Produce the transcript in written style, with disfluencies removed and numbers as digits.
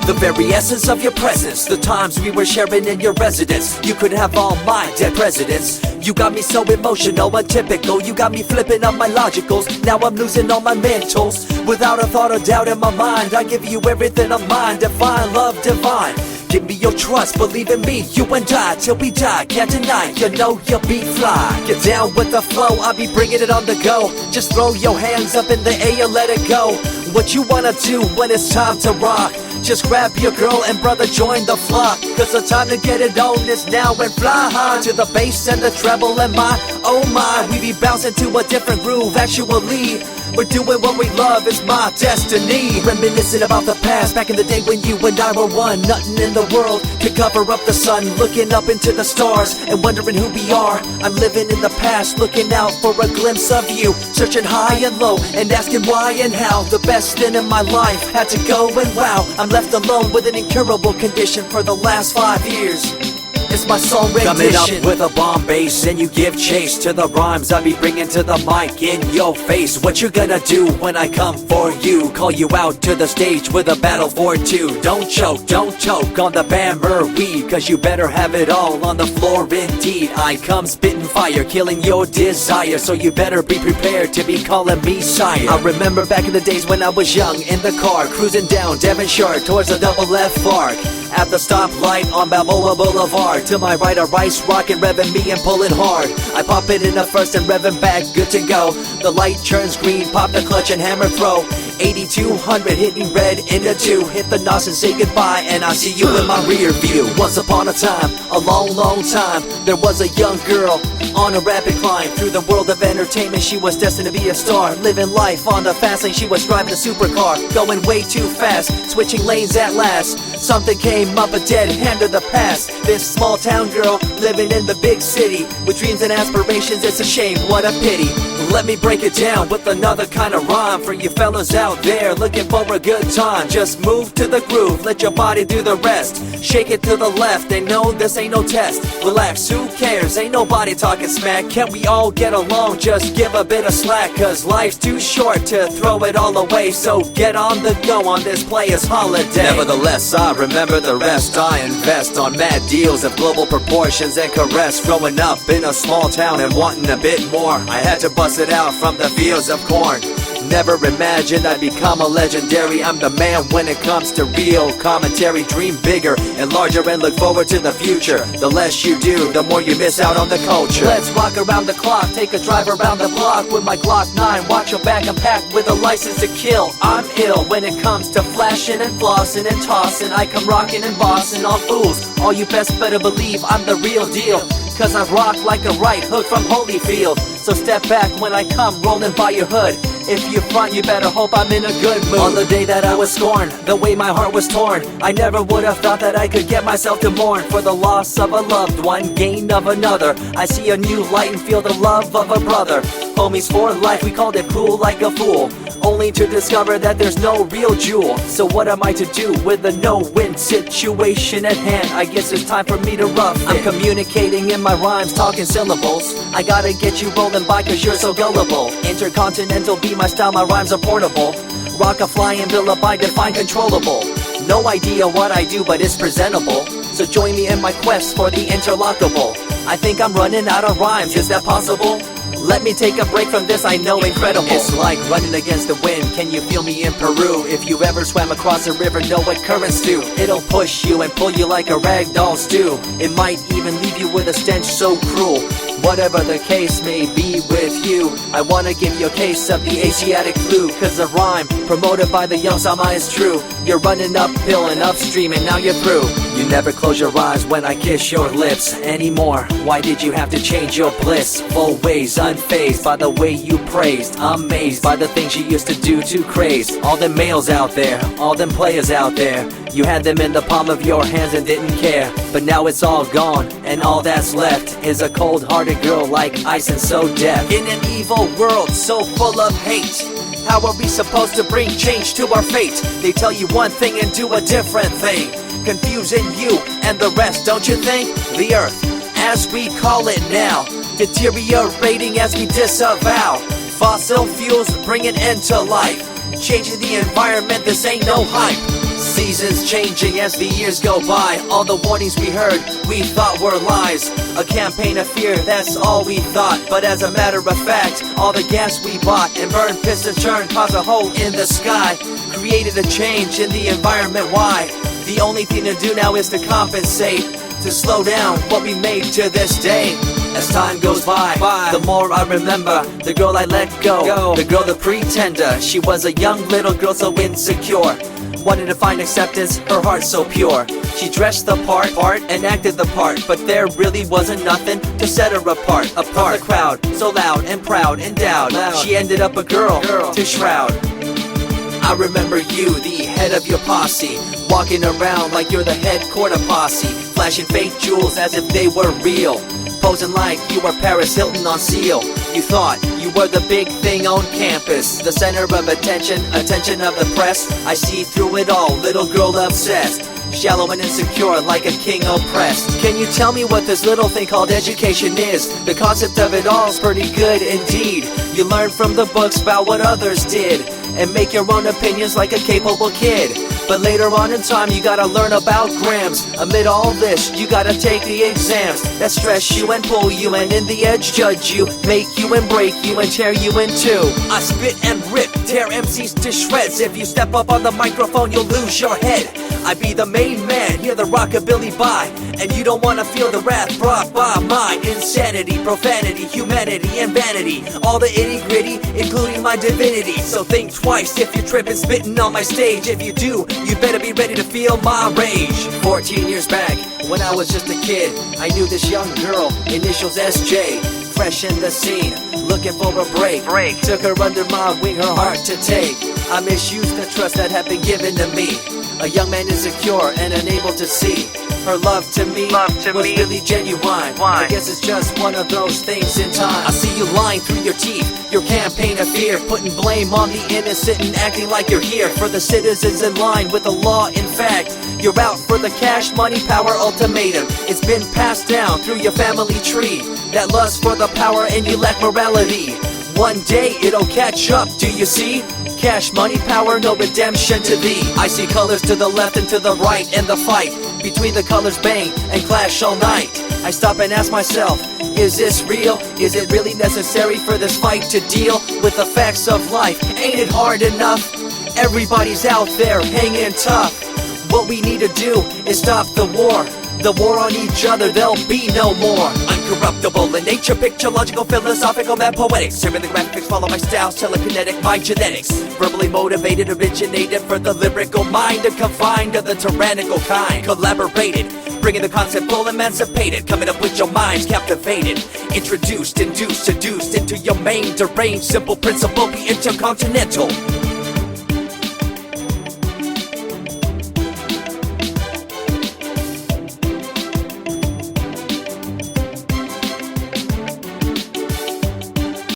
The very essence of your presence, the times we were sharing in your residence. You could have all my dead presidents. You got me so emotional, untypical. You got me flipping up my logicals. Now I'm losing all my mentals. Without a thought or doubt in my mind, I give you everything of mine. Divine love, divine. Give me your trust, believe in me, you and I, till we die, can't deny, you know you'll be fly. Get down with the flow, I'll be bringing it on the go. Just throw your hands up in the air, let it go. What you wanna do when it's time to rock? Just grab your girl and brother, join the flock. Cause the time to get it on is now, and fly high to the bass and the treble and my, oh my. We be bouncing to a different groove, actually. We're doing what we love, it's my destiny. Reminiscing about the past, back in the day when you and I were one. Nothing in the world could cover up the sun. Looking up into the stars and wondering who we are. I'm living in the past, looking out for a glimpse of you. Searching high and low and asking why and how. The best thing in my life had to go, and wow, I'm left alone with an incurable condition for the last 5 years. It's my song rendition. Coming up with a bomb bass and you give chase to the rhymes I be bringing to the mic in your face. What you gonna do when I come for you? Call you out to the stage with a battle for two. Don't choke on the bammer weed, cause you better have it all on the floor indeed. I come spitting fire, killing your desire, so you better be prepared to be calling me sire. I remember back in the days when I was young, in the car, cruising down Devonshire towards the double F arc. At the stoplight on Balboa Boulevard, to my right a rice rockin', revving me and pulling hard. I pop it in the first and revving back, good to go. The light turns green, pop the clutch and hammer throw. 8200 hitting red into 2. Hit the nos and say goodbye, and I see you in my rear view. Once upon a time, a long time, there was a young girl on a rapid climb through the world of entertainment. She was destined to be a star, living life on the fast lane. She was driving a supercar, going way too fast, switching lanes at last. Something came up, a dead hand of the past. This small town girl living in the big city with dreams and aspirations. It's a shame, what a pity. Let me break it down with another kind of rhyme for you fellas out there looking for a good time. Just move to the groove, let your body do the rest. Shake it to the left, they know this ain't no test. Relax, who cares, ain't nobody talking smack. Can't we all get along, just give a bit of slack. Cause life's too short to throw it all away, so get on the go on this player's holiday. Nevertheless, I remember the rest. I invest on mad deals of global proportions and caress. Growing up in a small town and wanting a bit more, I had to bust it out from the fields of corn. Never imagined I'd become a legendary. I'm the man when it comes to real commentary. Dream bigger and larger and look forward to the future. The less you do, the more you miss out on the culture. Let's rock around the clock, take a drive around the block with my Glock 9. Watch your back, I'm packed with a license to kill. I'm ill when it comes to flashing and flossing and tossing. I come rocking and bossing all fools. All you best better believe I'm the real deal, cause I rock like a right hook from Holyfield. So step back when I come rolling by your hood. If you front, you better hope I'm in a good mood. On the day that I was scorned, the way my heart was torn, I never would have thought that I could get myself to mourn for the loss of a loved one, gain of another. I see a new light and feel the love of a brother. Homies for life, we called it cool like a fool, only to discover that there's no real jewel. So what am I to do with a no-win situation at hand? I guess it's time for me to rough it. I'm communicating in my rhymes, talking syllables. I gotta get you rolling by cause you're so gullible. Intercontinental be my style, my rhymes are portable. Rock a flying bill up, I define controllable. No idea what I do, but it's presentable. So join me in my quest for the interlockable. I think I'm running out of rhymes, is that possible? Let me take a break from this, I know incredible. It's like running against the wind, can you feel me in Peru? If you ever swam across a river, know what currents do. It'll push you and pull you like a ragdoll stew. It might even leave you with a stench so cruel. Whatever the case may be with you, I wanna give you a case of the Asiatic flu. Cause the rhyme promoted by the young Sama is true. You're running uphill and upstream and now you're through. You never close your eyes when I kiss your lips anymore. Why did you have to change your bliss? Full ways, unfazed by the way you praised. Amazed by the things you used to do to craze. All them males out there, all them players out there, you had them in the palm of your hands and didn't care. But now it's all gone, and all that's left is a cold-hearted girl like ice and so deaf. In an evil world so full of hate, how are we supposed to bring change to our fate? They tell you one thing and do a different thing, confusing you and the rest, don't you think? The earth, as we call it now, deteriorating as we disavow. Fossil fuels bring an end to life, changing the environment, this ain't no hype. See Seasons changing as the years go by. All the warnings we heard, we thought were lies. A campaign of fear, that's all we thought. But as a matter of fact, all the gas we bought and burned, pissed and churned, caused a hole in the sky. Created a change in the environment, why? The only thing to do now is to compensate, to slow down what we made to this day. As time goes by, the more I remember the girl I let go, the girl, the pretender. She was a young little girl so insecure, wanted to find acceptance, her heart so pure. She dressed the part and acted the part, but there really wasn't nothing to set her apart. From the crowd, so loud and proud, endowed, she ended up a girl to shroud. I remember you, the head of your posse, walking around like you're the head quarter posse, flashing fake jewels as if they were real, posing like you were Paris Hilton on Seal. You thought you were the big thing on campus, the center of attention of the press. I see through it all, little girl obsessed, shallow and insecure like a king oppressed. Can you tell me what this little thing called education is? The concept of it all is pretty good indeed. You learn from the books about what others did and make your own opinions like a capable kid. But later on in time you gotta learn about grams. Amid all this you gotta take the exams that stress you and pull you, and in the edge judge you, make you and break you and tear you in two. I spit and rip, tear MCs to shreds. If you step up on the microphone you'll lose your head. I be the main man, hear the rockabilly by, and you don't wanna feel the wrath brought by my insanity, profanity, humanity, and vanity. All the itty gritty, including my divinity. So think twice if you're tripping, spitting on my stage. If you do, you better be ready to feel my rage. 14 years back, when I was just a kid, I knew this young girl, initials SJ, fresh in the scene, looking for a break. Took her under my wing, her heart to take. I misused the trust that had been given to me. A young man insecure and unable to see her love to me was really genuine. I guess it's just one of those things in time. I see you lying through your teeth, your campaign of fear, putting blame on the innocent and acting like you're here for the citizens in line with the law. In fact, you're out for the cash, money, power ultimatum. It's been passed down through your family tree, that lust for the power, and you lack morality. One day it'll catch up, do you see? Cash, money, power, no redemption to thee. I see colors to the left and to the right, and the fight between the colors bang and clash all night. I stop and ask myself, is this real? Is it really necessary for this fight to deal with the facts of life? Ain't it hard enough? Everybody's out there hanging tough. What we need to do is stop the war on each other, there'll be no more. Uncorruptible in nature, picture, logical, philosophical, and poetic. Serving the graphics, follow my style, telekinetic, my genetics. Verbally motivated, originated for the lyrical mind, and confined to the tyrannical kind. Collaborated, bringing the concept full emancipated, coming up with your minds captivated. Introduced, induced, seduced into your main deranged, simple principle, be intercontinental.